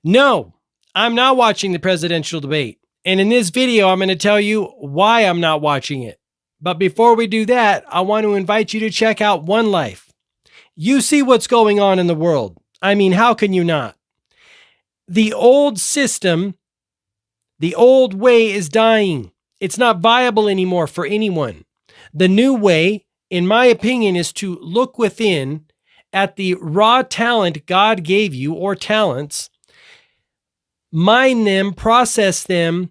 No, I'm not watching the presidential debate. And in this video, I'm going to tell you why I'm not watching it. But before we do that, I want to invite you to check out One Life. You see what's going on in the world. I mean, how can you not? The old system, the old way is dying. It's not viable anymore for anyone. The new way, in my opinion, is to look within at the raw talent God gave you, or talents, mine them, process them,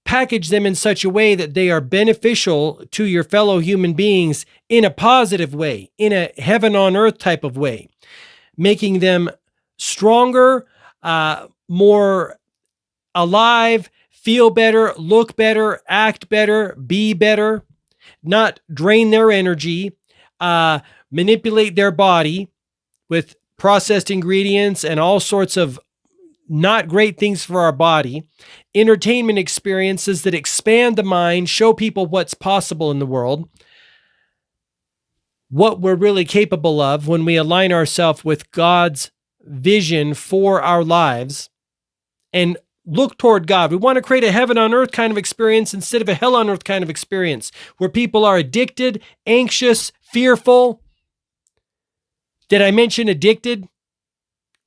package them in such a way that they are beneficial to your fellow human beings in a positive way, in a heaven on earth type of way, making them stronger, more alive, feel better, look better, act better, be better, not drain their energy, manipulate their body with processed ingredients and all sorts of not great things for our body, entertainment experiences that expand the mind, show people what's possible in the world, what we're really capable of when we align ourselves with God's vision for our lives and look toward God. We want to create a heaven on earth kind of experience instead of a hell on earth kind of experience where people are addicted, anxious, fearful. Did I mention addicted?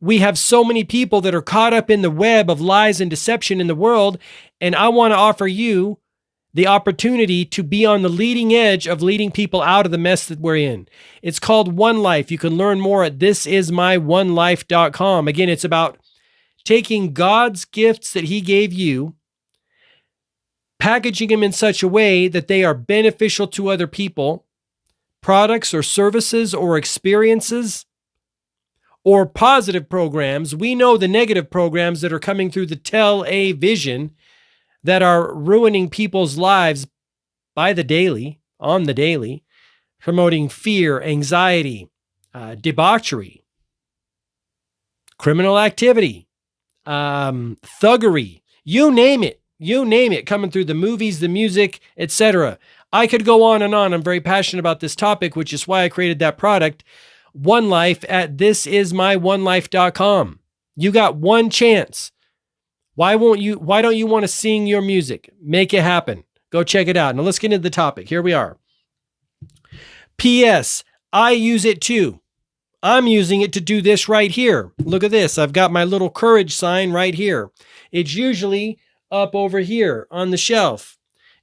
We have so many people that are caught up in the web of lies and deception in the world, and I want to offer you the opportunity to be on the leading edge of leading people out of the mess that we're in. It's called One Life. You can learn more at thisismyonelife.com. Again, it's about taking God's gifts that He gave you, packaging them in such a way that they are beneficial to other people, products or services or experiences, or positive programs. We know the negative programs that are coming through the Tell-A vision that are ruining people's lives by the daily, on the daily, promoting fear, anxiety, debauchery, criminal activity, thuggery, you name it, coming through the movies, the music, etc. I could go on and on. I'm very passionate about this topic, which is why I created that product, One Life, at thisismyonelife.com. You got one chance. Why don't you want to sing your music? Make it happen. Go check it out. Now let's get into the topic. Here we are. P.S. I use it too. I'm using it to do this right here. Look at this. I've got my little courage sign right here. It's usually up over here on the shelf.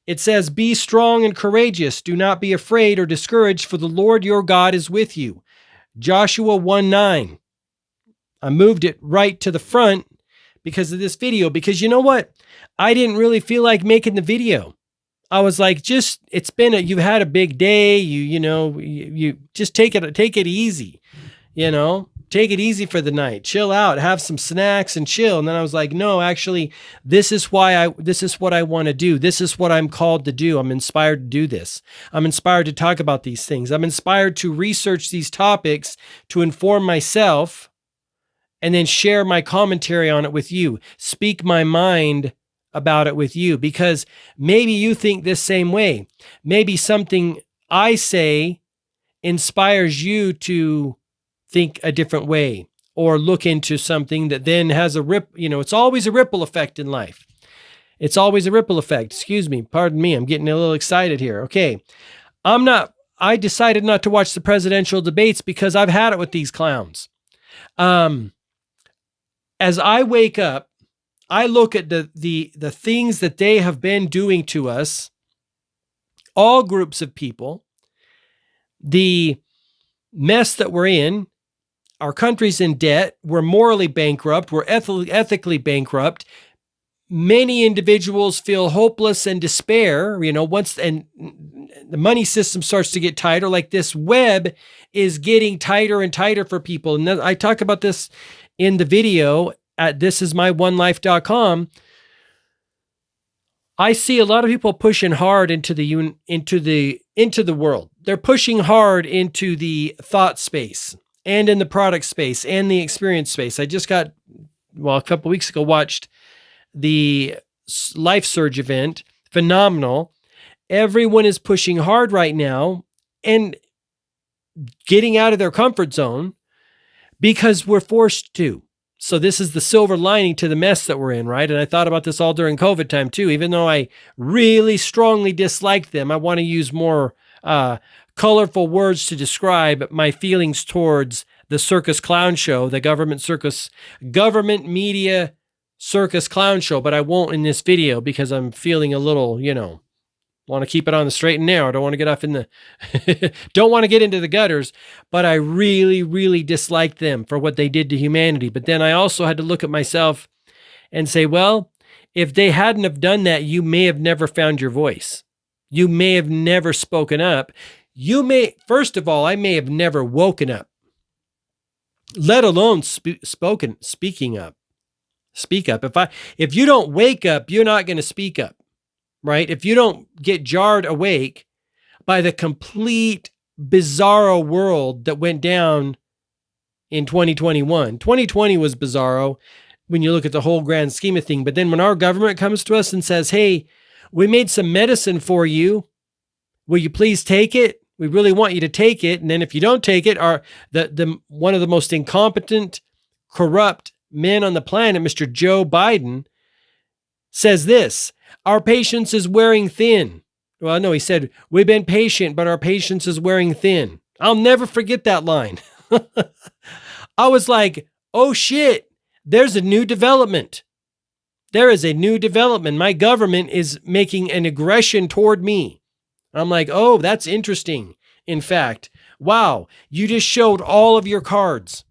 It says, "Be strong and courageous. Do not be afraid or discouraged, for the Lord your God is with you." Joshua 1:9. I moved it right to the front because of this video, because you know what? I didn't really feel like making the video. I was like, you've had a big day. You just take it easy, take it easy for the night, chill out, have some snacks and chill. And then I was like, no, actually, this is what I want to do. This is what I'm called to do. I'm inspired to do this. I'm inspired to talk about these things. I'm inspired to research these topics, to inform myself, and then share my commentary on it with you. Speak my mind about it with you, because maybe you think this same way. Maybe something I say inspires you to think a different way or look into something that then has it's always a ripple effect in life. It's always a ripple effect. Excuse me. Pardon me. I'm getting a little excited here. Okay. I decided not to watch the presidential debates because I've had it with these clowns. As I wake up, I look at the things that they have been doing to us, all groups of people, the mess that we're in. Our country's in debt. We're morally bankrupt. We're ethically bankrupt. Many individuals feel hopeless and despair, and the money system starts to get tighter. Like, this web is getting tighter and tighter for people. And I talk about this in the video at thisismyonelife.com. I see a lot of people pushing hard into the world. They're pushing hard into the thought space and in the product space and the experience space. I just a couple weeks ago, watched the Life Surge event. Phenomenal. Everyone is pushing hard right now and getting out of their comfort zone because we're forced to. So this is the silver lining to the mess that we're in, right? And I thought about this all during COVID time too. Even though I really strongly disliked them, I want to use more colorful words to describe my feelings towards the circus clown show, the government media circus clown show. But I won't in this video because I'm feeling a little, want to keep it on the straight and narrow. Don't want to get off in the, don't want to get into the gutters, but I really, really disliked them for what they did to humanity. But then I also had to look at myself and say, well, if they hadn't have done that, you may have never found your voice. You may have never spoken up. First of all, I may have never woken up, let alone speaking up. Speak up. If you don't wake up, you're not going to speak up. Right? If you don't get jarred awake by the complete bizarro world that went down in 2021. 2020 was bizarro when you look at the whole grand scheme of things. But then when our government comes to us and says, hey, we made some medicine for you. Will you please take it? We really want you to take it. And then if you don't take it, one of the most incompetent, corrupt men on the planet, Mr. Joe Biden, says this: our patience is wearing thin. Well, no, he said, we've been patient, but our patience is wearing thin. I'll never forget that line. I was like, oh shit, there's a new development. There is a new development. My government is making an aggression toward me. I'm like, oh, that's interesting. In fact, wow, you just showed all of your cards.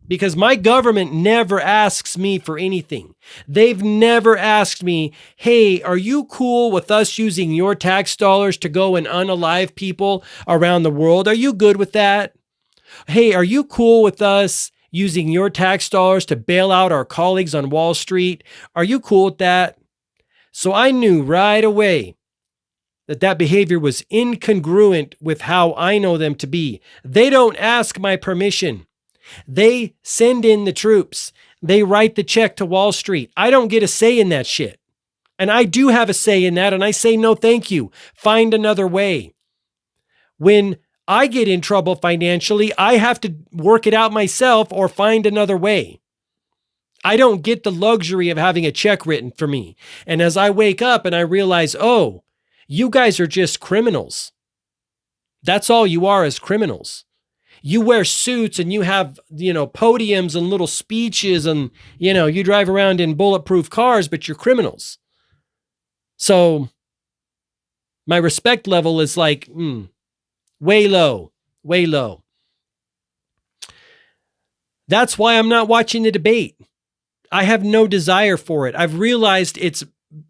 Because my government never asks me for anything. They've never asked me, hey, are you cool with us using your tax dollars to go and unalive people around the world? Are you good with that? Hey, are you cool with us using your tax dollars to bail out our colleagues on Wall Street? Are you cool with that? So I knew right away that behavior was incongruent with how I know them to be. They don't ask my permission. They send in the troops. They write the check to Wall Street. I don't get a say in that shit. And I do have a say in that, and I say, no, thank you. Find another way. When I get in trouble financially, I have to work it out myself or find another way. I don't get the luxury of having a check written for me. And as I wake up and I realize, oh, you guys are just criminals. That's all you are, as criminals. You wear suits and you have, podiums and little speeches and, you drive around in bulletproof cars, but you're criminals. So my respect level is like, way low, way low. That's why I'm not watching the debate. I have no desire for it. I've realized it's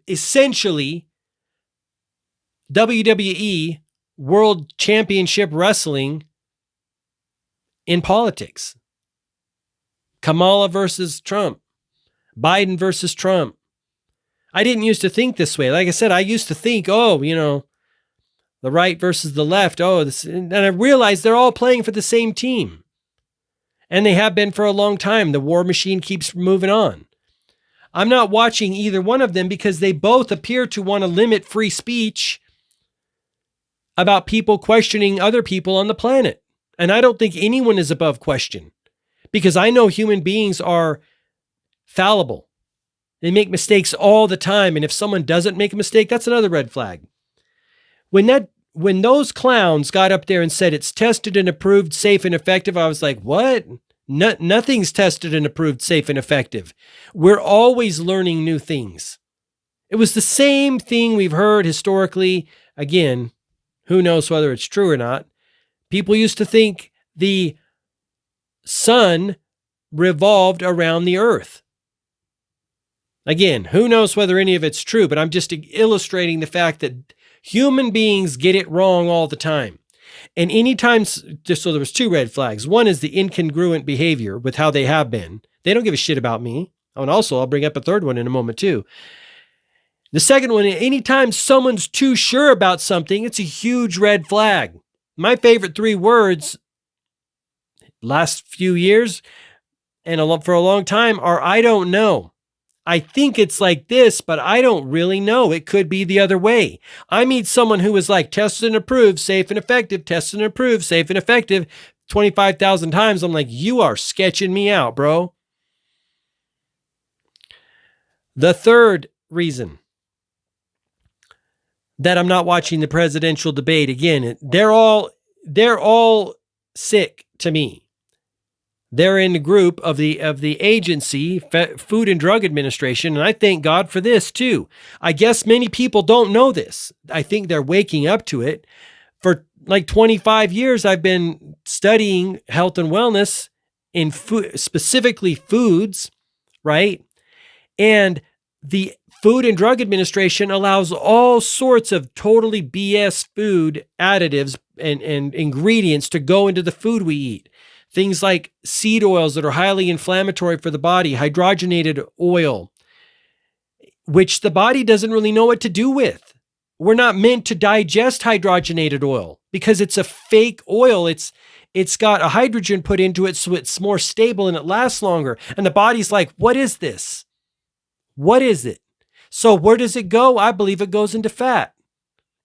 essentially WWE World Championship Wrestling in politics. Kamala versus Trump. Biden versus Trump. I didn't used to think this way. Like I said, I used to think, the right versus the left. And I realized they're all playing for the same team. And they have been for a long time. The war machine keeps moving on. I'm not watching either one of them because they both appear to want to limit free speech about people questioning other people on the planet. And I don't think anyone is above question because I know human beings are fallible. They make mistakes all the time. And if someone doesn't make a mistake, that's another red flag. When those clowns got up there and said it's tested and approved, safe and effective, I was like, what? Nothing's tested and approved, safe and effective. We're always learning new things. It was the same thing we've heard historically. Again, who knows whether it's true or not. People used to think the sun revolved around the earth. Again, who knows whether any of it's true, but I'm just illustrating the fact that human beings get it wrong all the time. And anytime, just so there was two red flags. One is the incongruent behavior with how they have been. They don't give a shit about me. And also, I'll bring up a third one in a moment too. The second one, anytime someone's too sure about something, it's a huge red flag. My favorite three words last few years and for a long time are I don't know. I think it's like this, but I don't really know. It could be the other way. I meet someone who is like tested and approved, safe and effective, tested and approved, safe and effective 25,000 times. I'm like, you are sketching me out, bro. The third reason that I'm not watching the presidential debate, again, they're all sick to me. They're in the group of the agency, Food and Drug Administration, and I thank God for this too. I guess many people don't know this. I think they're waking up to it. For like 25 years, I've been studying health and wellness in food, specifically foods, right? And the Food and Drug Administration allows all sorts of totally BS food additives and ingredients to go into the food we eat. Things like seed oils that are highly inflammatory for the body, hydrogenated oil, which the body doesn't really know what to do with. We're not meant to digest hydrogenated oil because it's a fake oil. It's got a hydrogen put into it so it's more stable and it lasts longer. And the body's like, what is this? What is it? So where does it go? I believe it goes into fat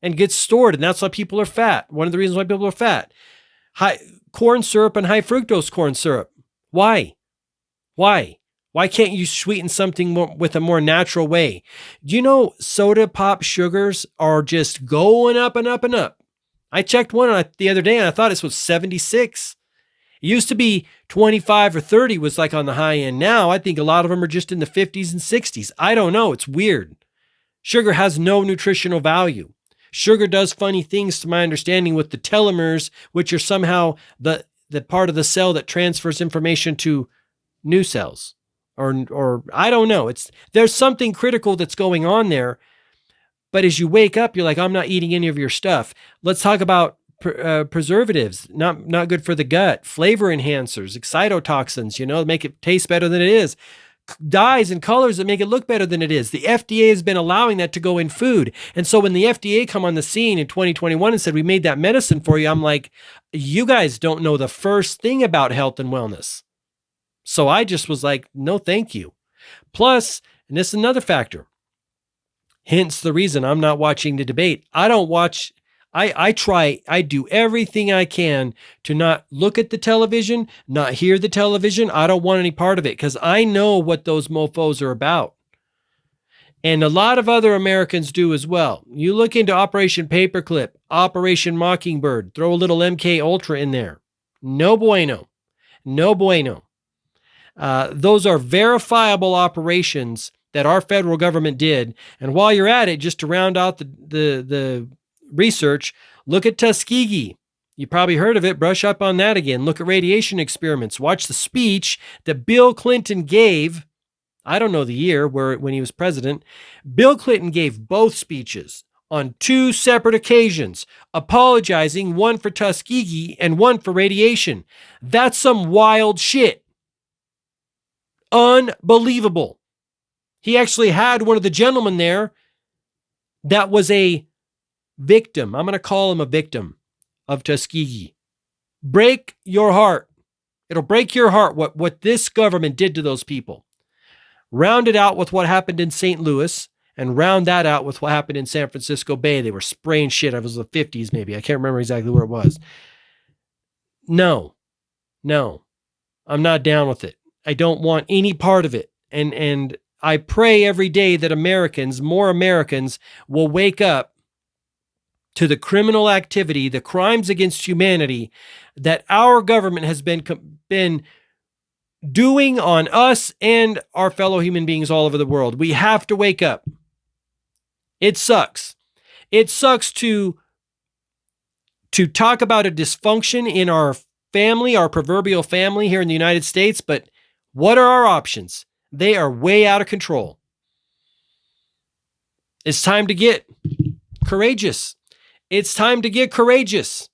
and gets stored. And that's why people are fat. One of the reasons why people are fat. Corn syrup and high fructose corn syrup. Why? Why can't you sweeten something with a more natural way? Do you know soda pop sugars are just going up and up and up? I checked one the other day and I thought this was 76. It used to be 25 or 30 was like on the high end. Now I think a lot of them are just in the 50s and 60s. I don't know. It's weird. Sugar has no nutritional value. Sugar does funny things to my understanding with the telomeres, which are somehow the part of the cell that transfers information to new cells. Or I don't know. There's something critical that's going on there. But as you wake up, you're like, I'm not eating any of your stuff. Let's talk about preservatives, not good for the gut, flavor enhancers, excitotoxins, make it taste better than it is. Dyes and colors that make it look better than it is. The FDA has been allowing that to go in food. And so when the FDA come on the scene in 2021 and said, we made that medicine for you, I'm like, you guys don't know the first thing about health and wellness. So I just was like, no, thank you. Plus, and this is another factor, hence the reason I'm not watching the debate. I do everything I can to not look at the television, not hear the television. I don't want any part of it because I know what those mofos are about. And a lot of other Americans do as well. You look into Operation Paperclip, Operation Mockingbird, throw a little MK Ultra in there. No bueno. No bueno. Those are verifiable operations that our federal government did. And while you're at it, just to round out the research, look at Tuskegee. You probably heard of it. Brush up on that again. Look at radiation experiments. Watch the speech that Bill Clinton gave. I don't know the year when he was president. Bill Clinton gave both speeches on 2 separate occasions, apologizing, one for Tuskegee and one for radiation. That's some wild shit. Unbelievable. He actually had one of the gentlemen there that was a victim. I'm going to call him a victim of Tuskegee. Break your heart. It'll break your heart what this government did to those people. Round it out with what happened in St. Louis and round that out with what happened in San Francisco Bay. They were spraying shit. It was the 50s maybe. I can't remember exactly where it was. No, I'm not down with it. I don't want any part of it. And I pray every day that more Americans will wake up to the criminal activity, the crimes against humanity that our government has been doing on us and our fellow human beings all over the world. We have to wake up. It sucks. It sucks to talk about a dysfunction in our family, our proverbial family here in the United States, but what are our options? They are way out of control. It's time to get courageous. It's time to get courageous.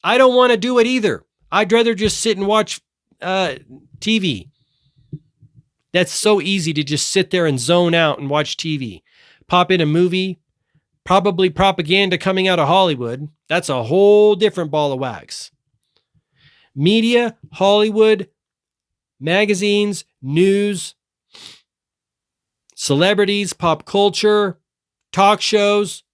I don't want to do it either. I'd rather just sit and watch TV. That's so easy to just sit there and zone out and watch TV. Pop in a movie, probably propaganda coming out of Hollywood. That's a whole different ball of wax. Media, Hollywood, magazines, news, celebrities, pop culture, talk shows.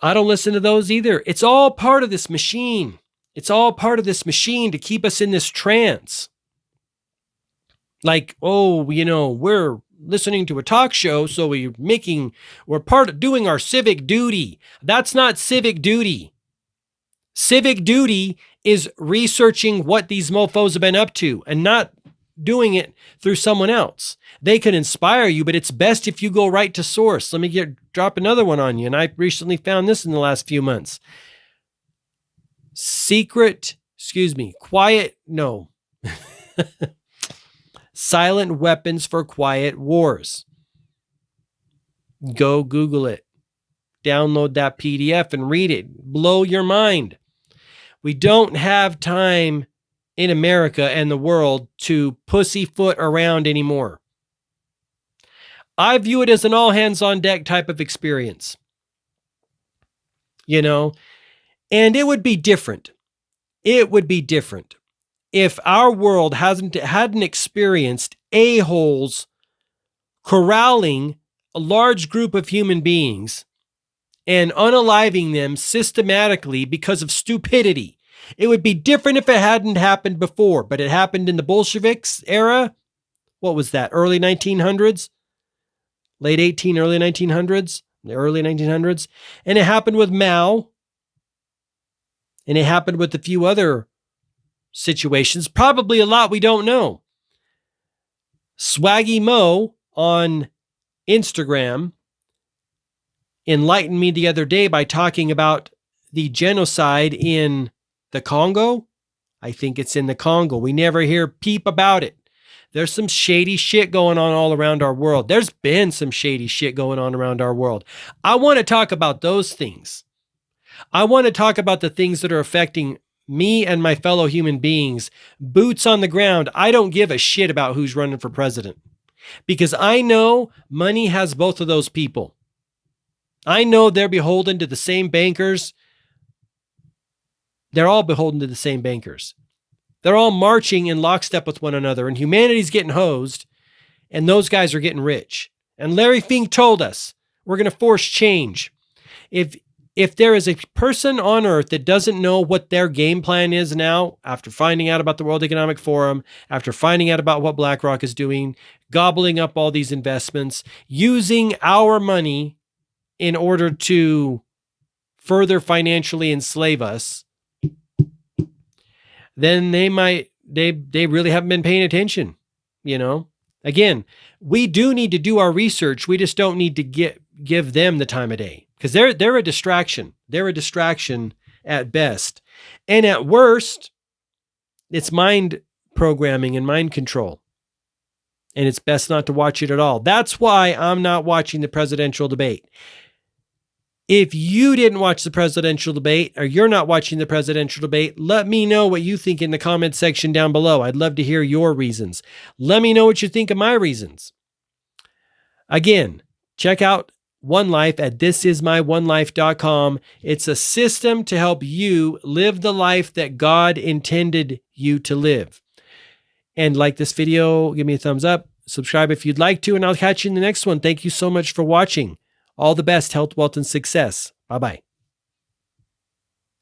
I don't listen to those either. It's all part of this machine. It's all part of this machine to keep us in this trance. Like, oh, we're listening to a talk show, so we're part of doing our civic duty. That's not civic duty. Civic duty is researching what these mofos have been up to and not doing it through someone else. They can inspire you, but it's best if you go right to source. Let me drop another one on you. And I recently found this in the last few months. Silent Weapons for Quiet Wars. Go Google it. Download that PDF and read it. Blow your mind. We don't have time in America and the world to pussyfoot around anymore. I view it as an all hands on deck type of experience. And it would be different. It would be different if our world hadn't experienced a-holes corralling a large group of human beings and unaliving them systematically because of stupidity. It would be different if it hadn't happened before, but it happened in the Bolsheviks era. What was that? Early 1900s? Late 18, early 1900s? The early 1900s. And it happened with Mao. And it happened with a few other situations. Probably a lot we don't know. Swaggy Mo on Instagram enlightened me the other day by talking about the genocide in the Congo. I think it's in the Congo. We never hear peep about it. There's some shady shit going on all around our world. There's been some shady shit going on around our world. I want to talk about those things. I want to talk about the things that are affecting me and my fellow human beings. Boots on the ground. I don't give a shit about who's running for president because I know money has both of those people. I know they're beholden to the same bankers. They're all beholden to the same bankers. They're all marching in lockstep with one another, and humanity's getting hosed, and those guys are getting rich. And Larry Fink told us we're going to force change. If there is a person on earth that doesn't know what their game plan is now, after finding out about the World Economic Forum, after finding out about what BlackRock is doing, gobbling up all these investments, using our money in order to further financially enslave us, then they really haven't been paying attention. Again, we do need to do our research. We just don't need to give them the time of day because they're a distraction. They're a distraction at best. And at worst, it's mind programming and mind control. And it's best not to watch it at all. That's why I'm not watching the presidential debate. If you didn't watch the presidential debate or you're not watching the presidential debate, let me know what you think in the comment section down below. I'd love to hear your reasons. Let me know what you think of my reasons. Again, check out One Life at thisismyonelife.com. It's a system to help you live the life that God intended you to live. And like this video, give me a thumbs up, subscribe if you'd like to, and I'll catch you in the next one. Thank you so much for watching. All the best, health, wealth, and success. Bye-bye.